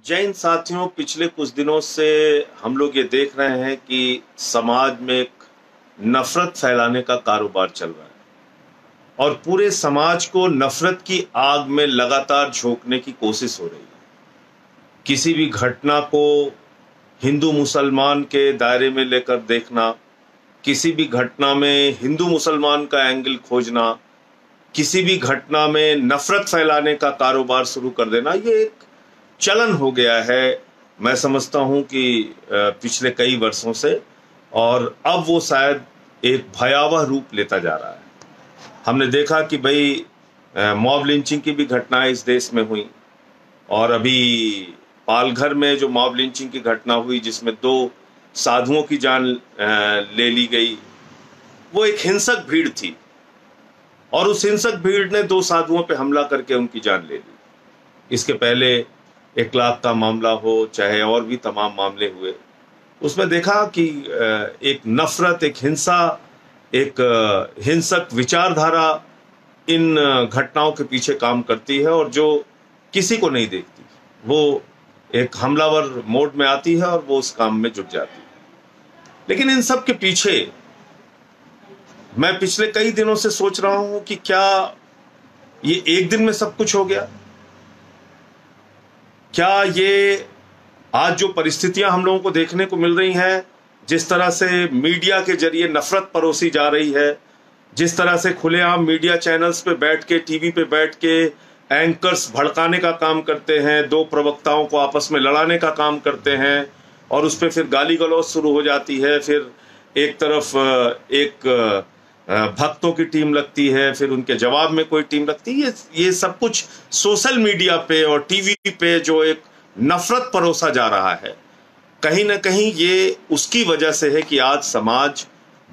जैन साथियों, पिछले कुछ दिनों से हम लोग ये देख रहे हैं कि समाज में एक नफरत फैलाने का कारोबार चल रहा है और पूरे समाज को नफरत की आग में लगातार झोंकने की कोशिश हो रही है। किसी भी घटना को हिंदू मुसलमान के दायरे में लेकर देखना, किसी भी घटना में हिंदू मुसलमान का एंगल खोजना, किसी भी घटना में नफरत फैलाने का कारोबार शुरू कर देना, ये एक चलन हो गया है। मैं समझता हूं कि पिछले कई वर्षों से, और अब वो शायद एक भयावह रूप लेता जा रहा है। हमने देखा कि भाई मॉब लिंचिंग की भी घटनाएं इस देश में हुई, और अभी पालघर में जो मॉब लिंचिंग की घटना हुई जिसमें 2 साधुओं की जान ले ली गई, वो एक हिंसक भीड़ थी और उस हिंसक भीड़ ने 2 साधुओं पे हमला करके उनकी जान ले ली। इसके पहले 1 लाख का मामला हो, चाहे और भी तमाम मामले हुए, उसमें देखा कि एक नफरत, एक हिंसा, एक हिंसक विचारधारा इन घटनाओं के पीछे काम करती है और जो किसी को नहीं देखती, वो एक हमलावर मोड में आती है और वो उस काम में जुट जाती है। लेकिन इन सब के पीछे मैं पिछले कई दिनों से सोच रहा हूं कि क्या ये एक दिन में सब कुछ हो गया? क्या ये आज जो परिस्थितियां हम लोगों को देखने को मिल रही हैं, जिस तरह से मीडिया के जरिए नफरत परोसी जा रही है, जिस तरह से खुलेआम मीडिया चैनल्स पे बैठ के, टीवी पे बैठ के एंकर्स भड़काने का काम करते हैं, 2 प्रवक्ताओं को आपस में लड़ाने का काम करते हैं और उस पर फिर गाली गलौज शुरू हो जाती है, फिर एक तरफ एक भक्तों की टीम लगती है, फिर उनके जवाब में कोई टीम लगती है। ये सब कुछ सोशल मीडिया पे और टीवी पे जो एक नफरत परोसा जा रहा है, कहीं ना कहीं ये उसकी वजह से है कि आज समाज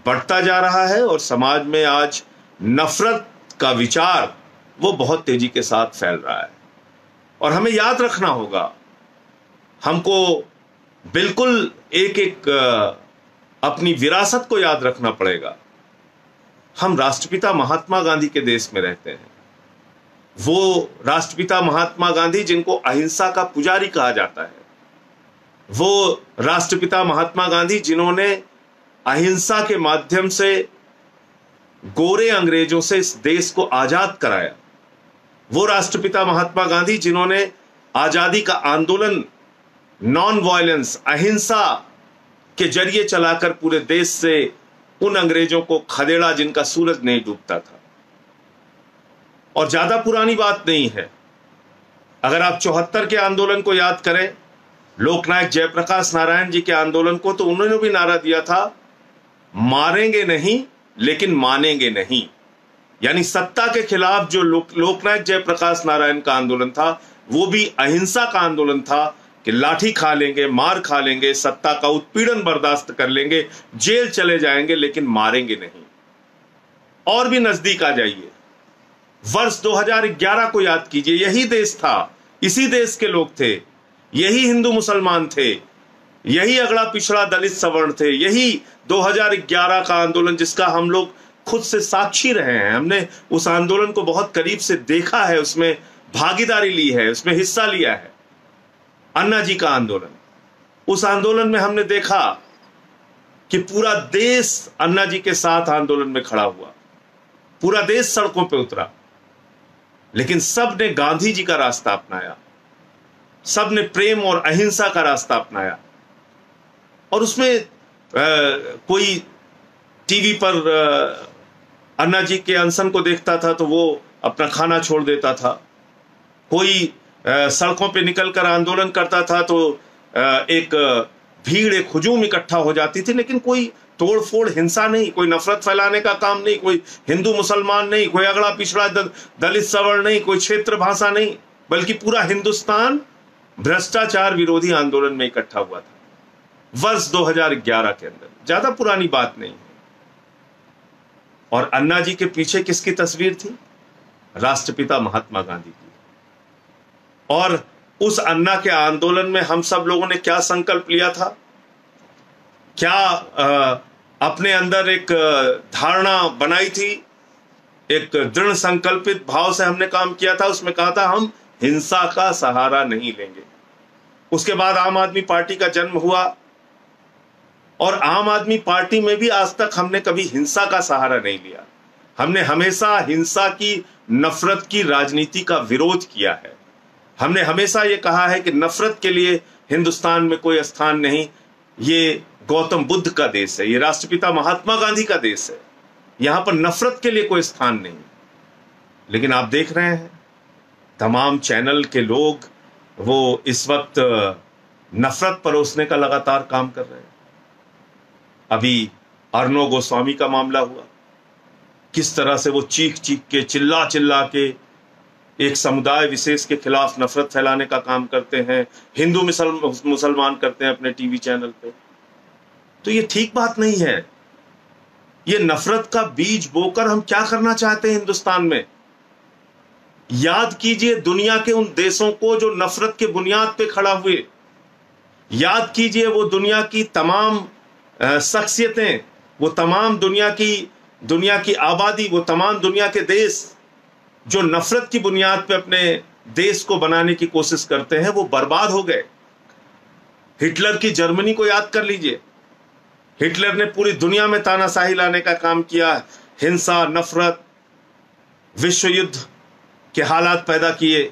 बढ़ता जा रहा है और समाज में आज नफरत का विचार वो बहुत तेजी के साथ फैल रहा है। और हमें याद रखना होगा, हमको बिल्कुल एक एक अपनी विरासत को याद रखना पड़ेगा। हम राष्ट्रपिता महात्मा गांधी के देश में रहते हैं। वो राष्ट्रपिता महात्मा गांधी जिनको अहिंसा का पुजारी कहा जाता है, वो राष्ट्रपिता महात्मा गांधी जिन्होंने अहिंसा के माध्यम से गोरे अंग्रेजों से इस देश को आजाद कराया, वो राष्ट्रपिता महात्मा गांधी जिन्होंने आजादी का आंदोलन नॉन वायलेंस, अहिंसा के जरिए चलाकर पूरे देश से उन अंग्रेजों को खदेड़ा जिनका सूरज नहीं डूबता था। और ज्यादा पुरानी बात नहीं है, अगर आप 74 के आंदोलन को याद करें, लोकनायक जयप्रकाश नारायण जी के आंदोलन को, तो उन्होंने भी नारा दिया था, मारेंगे नहीं लेकिन मानेंगे नहीं। यानी सत्ता के खिलाफ जो लोकनायक जयप्रकाश नारायण का आंदोलन था, वो भी अहिंसा का आंदोलन था कि लाठी खा लेंगे, मार खा लेंगे, सत्ता का उत्पीड़न बर्दाश्त कर लेंगे, जेल चले जाएंगे, लेकिन मारेंगे नहीं। और भी नजदीक आ जाइए, वर्ष 2011 को याद कीजिए, यही देश था, इसी देश के लोग थे, यही हिंदू मुसलमान थे, यही अगड़ा पिछड़ा दलित सवर्ण थे, यही 2011 का आंदोलन जिसका हम लोग खुद से साक्षी रहे हैं। हमने उस आंदोलन को बहुत करीब से देखा है, उसमें भागीदारी ली है, उसमें हिस्सा लिया है। अन्ना जी का आंदोलन, उस आंदोलन में हमने देखा कि पूरा देश अन्ना जी के साथ आंदोलन में खड़ा हुआ, पूरा देश सड़कों पे उतरा, लेकिन सब ने गांधी जी का रास्ता अपनाया, सब ने प्रेम और अहिंसा का रास्ता अपनाया। और उसमें कोई टीवी पर अन्ना जी के अनशन को देखता था तो वो अपना खाना छोड़ देता था, कोई सड़कों पे निकलकर आंदोलन करता था तो एक भीड़, एक हुजूम इकट्ठा हो जाती थी, लेकिन कोई तोड़फोड़, हिंसा नहीं, कोई नफरत फैलाने का काम नहीं, कोई हिंदू मुसलमान नहीं, कोई अगड़ा पिछड़ा दलित सवर्ण नहीं, कोई क्षेत्र भाषा नहीं, बल्कि पूरा हिंदुस्तान भ्रष्टाचार विरोधी आंदोलन में इकट्ठा हुआ था वर्ष 2011 के अंदर। ज्यादा पुरानी बात नहीं है। और अन्ना जी के पीछे किसकी तस्वीर थी? राष्ट्रपिता महात्मा गांधी की। और उस अन्ना के आंदोलन में हम सब लोगों ने क्या संकल्प लिया था? क्या अपने अंदर एक धारणा बनाई थी, एक दृढ़ संकल्पित भाव से हमने काम किया था। उसमें कहा था, हम हिंसा का सहारा नहीं लेंगे, उसके बाद आम आदमी पार्टी का जन्म हुआ, और आम आदमी पार्टी में भी आज तक हमने कभी हिंसा का सहारा नहीं लिया। हमने हमेशा हिंसा की, नफरत की राजनीति का विरोध किया है। हमने हमेशा यह कहा है कि नफरत के लिए हिंदुस्तान में कोई स्थान नहीं। ये गौतम बुद्ध का देश है, ये राष्ट्रपिता महात्मा गांधी का देश है, यहां पर नफरत के लिए कोई स्थान नहीं। लेकिन आप देख रहे हैं तमाम चैनल के लोग वो इस वक्त नफरत परोसने का लगातार काम कर रहे हैं। अभी अर्णव गोस्वामी का मामला हुआ, किस तरह से वो चीख चीख के, चिल्ला चिल्ला के एक समुदाय विशेष के खिलाफ नफरत फैलाने का काम करते हैं, हिंदू मुसलमान करते हैं अपने टीवी चैनल पे। तो ये ठीक बात नहीं है। ये नफरत का बीज बोकर हम क्या करना चाहते हैं हिंदुस्तान में? याद कीजिए दुनिया के उन देशों को जो नफरत के बुनियाद पे खड़ा हुए। याद कीजिए वो दुनिया की तमाम शख्सियतें, वो तमाम दुनिया की आबादी, वो तमाम दुनिया के देश जो नफरत की बुनियाद पे अपने देश को बनाने की कोशिश करते हैं, वो बर्बाद हो गए। हिटलर की जर्मनी को याद कर लीजिए। हिटलर ने पूरी दुनिया में तानाशाही लाने का काम किया, हिंसा, नफरत, विश्व युद्ध के हालात पैदा किए,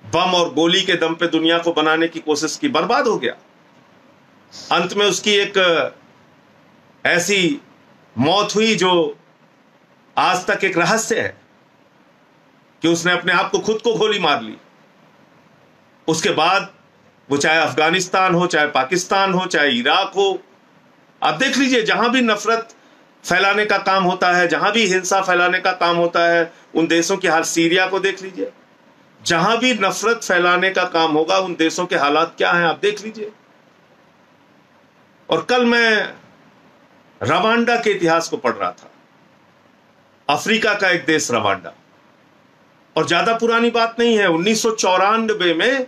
बम और गोली के दम पे दुनिया को बनाने की कोशिश की, बर्बाद हो गया। अंत में उसकी एक ऐसी मौत हुई जो आज तक एक रहस्य है कि उसने अपने आप को, खुद को गोली मार ली। उसके बाद वो चाहे अफगानिस्तान हो, चाहे पाकिस्तान हो, चाहे इराक हो, आप देख लीजिए जहां भी नफरत फैलाने का काम होता है, जहां भी हिंसा फैलाने का काम होता है, उन देशों के हाल, सीरिया को देख लीजिए, जहां भी नफरत फैलाने का काम होगा उन देशों के हालात क्या हैं आप देख लीजिए। और कल मैं रवांडा के इतिहास को पढ़ रहा था, अफ्रीका का एक देश रवांडा, और ज्यादा पुरानी बात नहीं है, 1994 में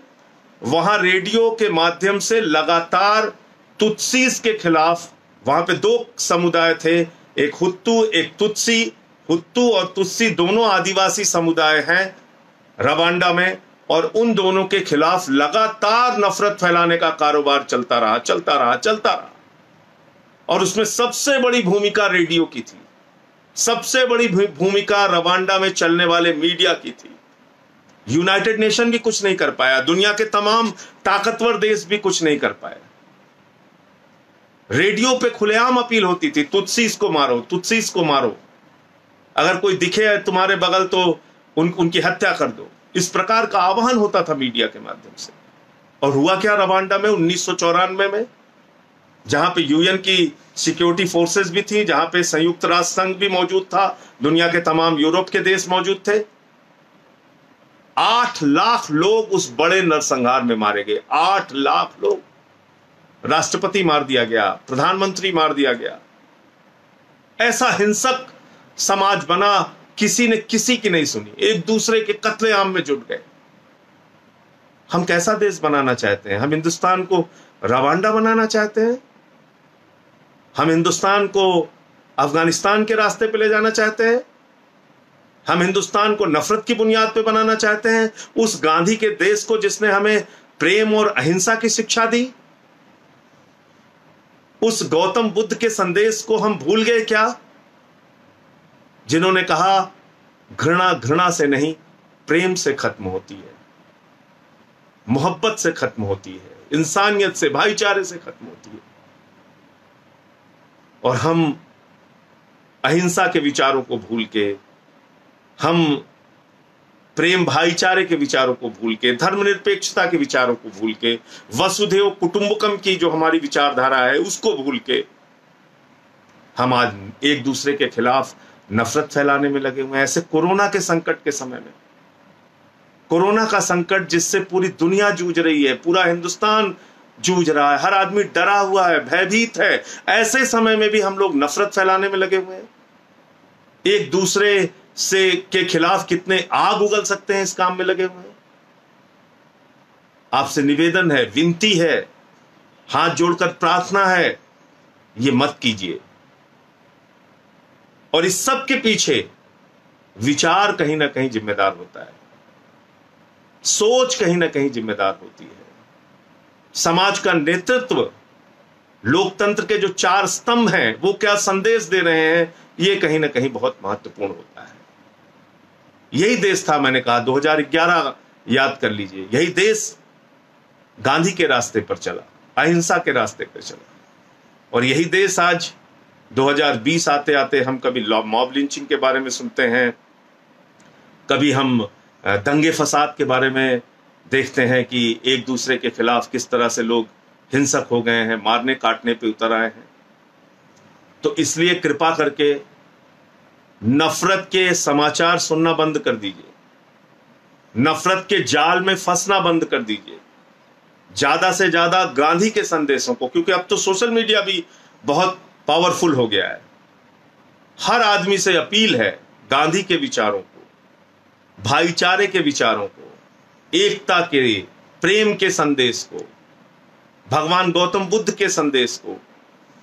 वहां रेडियो के माध्यम से लगातार तुत्सीस के खिलाफ, वहां पे दो समुदाय थे, एक हुत्तू एक तुत्सी, हुत्तू और तुत्सी दोनों आदिवासी समुदाय हैं रवांडा में, और उन दोनों के खिलाफ लगातार नफरत फैलाने का कारोबार चलता रहा। और उसमें सबसे बड़ी भूमिका रेडियो की थी, सबसे बड़ी भूमिका रवांडा में चलने वाले मीडिया की थी। यूनाइटेड नेशन भी कुछ नहीं कर पाया, दुनिया के तमाम ताकतवर देश भी कुछ नहीं कर पाए। रेडियो पे खुलेआम अपील होती थी, तुत्सीस को मारो, तुत्सीस को मारो, अगर कोई दिखे तुम्हारे बगल तो उनकी हत्या कर दो। इस प्रकार का आह्वान होता था मीडिया के माध्यम से। और हुआ क्या रवांडा में 1994 में, जहां पे यूएन की सिक्योरिटी फोर्सेस भी थी, जहां पे संयुक्त राष्ट्र संघ भी मौजूद था, दुनिया के तमाम यूरोप के देश मौजूद थे। 8 लाख लोग उस बड़े नरसंहार में मारे गए। 8 लाख लोग, राष्ट्रपति मार दिया गया, प्रधानमंत्री मार दिया गया। ऐसा हिंसक समाज बना, किसी ने किसी की नहीं सुनी, एक दूसरे के कत्लेआम में जुट गए। हम कैसा देश बनाना चाहते हैं? हम हिंदुस्तान को रवांडा बनाना चाहते हैं? हम हिंदुस्तान को अफगानिस्तान के रास्ते पे ले जाना चाहते हैं? हम हिंदुस्तान को नफरत की बुनियाद पे बनाना चाहते हैं, उस गांधी के देश को जिसने हमें प्रेम और अहिंसा की शिक्षा दी? उस गौतम बुद्ध के संदेश को हम भूल गए क्या, जिन्होंने कहा घृणा घृणा से नहीं, प्रेम से खत्म होती है, मोहब्बत से खत्म होती है, इंसानियत से, भाईचारे से खत्म होती है। और हम अहिंसा के विचारों को भूल के, हम प्रेम भाईचारे के विचारों को भूल के, धर्मनिरपेक्षता के विचारों को भूल के, वसुधैव कुटुंबकम की जो हमारी विचारधारा है उसको भूल के हम आज एक दूसरे के खिलाफ नफरत फैलाने में लगे हुए हैं। ऐसे कोरोना के संकट के समय में, कोरोना का संकट जिससे पूरी दुनिया जूझ रही है, पूरा हिंदुस्तान जूझ रहा है, हर आदमी डरा हुआ है, भयभीत है, ऐसे समय में भी हम लोग नफरत फैलाने में लगे हुए हैं। एक दूसरे से के खिलाफ कितने आग उगल सकते हैं, इस काम में लगे हुए हैं। आपसे निवेदन है, विनती है, हाथ जोड़कर प्रार्थना है, ये मत कीजिए। और इस सब के पीछे विचार कहीं ना कहीं जिम्मेदार होता है, सोच कहीं ना कहीं जिम्मेदार होती है। समाज का नेतृत्व, लोकतंत्र के जो 4 स्तंभ हैं, वो क्या संदेश दे रहे हैं, ये कहीं ना कहीं बहुत महत्वपूर्ण होता है। यही देश था, मैंने कहा 2011 याद कर लीजिए, यही देश गांधी के रास्ते पर चला, अहिंसा के रास्ते पर चला, और यही देश आज 2020 आते आते हम कभी मॉब लिंचिंग के बारे में सुनते हैं, कभी हम दंगे फसाद के बारे में देखते हैं कि एक दूसरे के खिलाफ किस तरह से लोग हिंसक हो गए हैं, मारने काटने पे उतर आए हैं। तो इसलिए कृपा करके नफरत के समाचार सुनना बंद कर दीजिए, नफरत के जाल में फंसना बंद कर दीजिए, ज्यादा से ज्यादा गांधी के संदेशों को, क्योंकि अब तो सोशल मीडिया भी बहुत पावरफुल हो गया है। हर आदमी से अपील है गांधी के विचारों को, भाईचारे के विचारों को, एकता के, प्रेम के संदेश को, भगवान गौतम बुद्ध के संदेश को,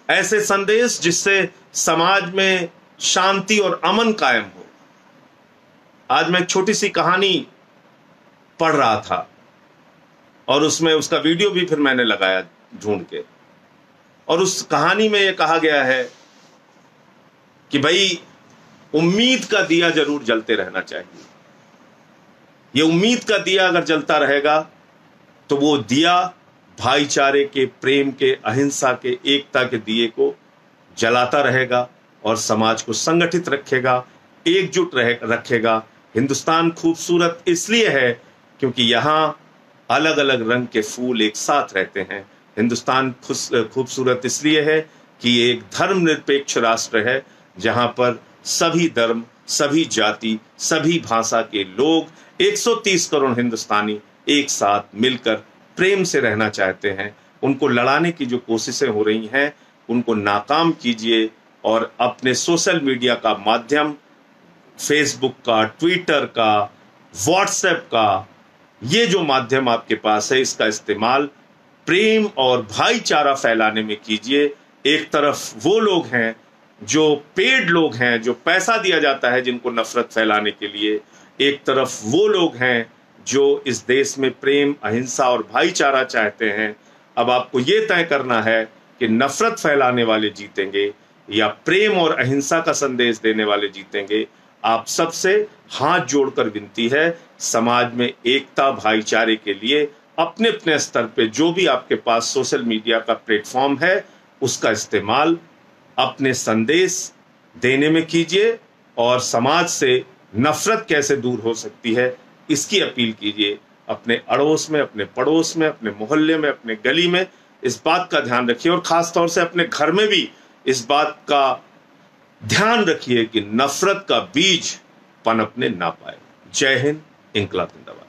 ऐसे संदेश जिससे समाज में शांति और अमन कायम हो। आज मैं एक छोटी सी कहानी पढ़ रहा था और उसमें उसका वीडियो भी फिर मैंने लगाया ढूंढ के, और उस कहानी में यह कहा गया है कि भाई उम्मीद का दिया जरूर जलते रहना चाहिए। ये उम्मीद का दिया अगर जलता रहेगा तो वो दिया भाईचारे के, प्रेम के, अहिंसा के, एकता के दिए को जलाता रहेगा और समाज को संगठित रखेगा, एकजुट रखेगा। हिंदुस्तान खूबसूरत इसलिए है क्योंकि यहाँ अलग अलग रंग के फूल एक साथ रहते हैं। हिंदुस्तान खूबसूरत इसलिए है कि एक धर्मनिरपेक्ष राष्ट्र है जहां पर सभी धर्म, सभी जाति, सभी भाषा के लोग, 130 करोड़ हिंदुस्तानी एक साथ मिलकर प्रेम से रहना चाहते हैं। उनको लड़ाने की जो कोशिशें हो रही हैं उनको नाकाम कीजिए और अपने सोशल मीडिया का माध्यम, फेसबुक का, ट्विटर का, व्हाट्सएप का, ये जो माध्यम आपके पास है इसका इस्तेमाल प्रेम और भाईचारा फैलाने में कीजिए। एक तरफ वो लोग हैं जो पेड लोग हैं, जो पैसा दिया जाता है जिनको नफरत फैलाने के लिए, एक तरफ वो लोग हैं जो इस देश में प्रेम, अहिंसा और भाईचारा चाहते हैं। अब आपको ये तय करना है कि नफरत फैलाने वाले जीतेंगे या प्रेम और अहिंसा का संदेश देने वाले जीतेंगे। आप सबसे हाथ जोड़कर विनती है, समाज में एकता, भाईचारे के लिए अपने अपने स्तर पे जो भी आपके पास सोशल मीडिया का प्लेटफॉर्म है उसका इस्तेमाल अपने संदेश देने में कीजिए और समाज से नफरत कैसे दूर हो सकती है इसकी अपील कीजिए। अपने अड़ोस में, अपने पड़ोस में, अपने मोहल्ले में, अपने गली में इस बात का ध्यान रखिए और खास तौर से अपने घर में भी इस बात का ध्यान रखिए कि नफरत का बीज पनपने ना पाए। जय हिंद, इंकलाब जिंदाबाद।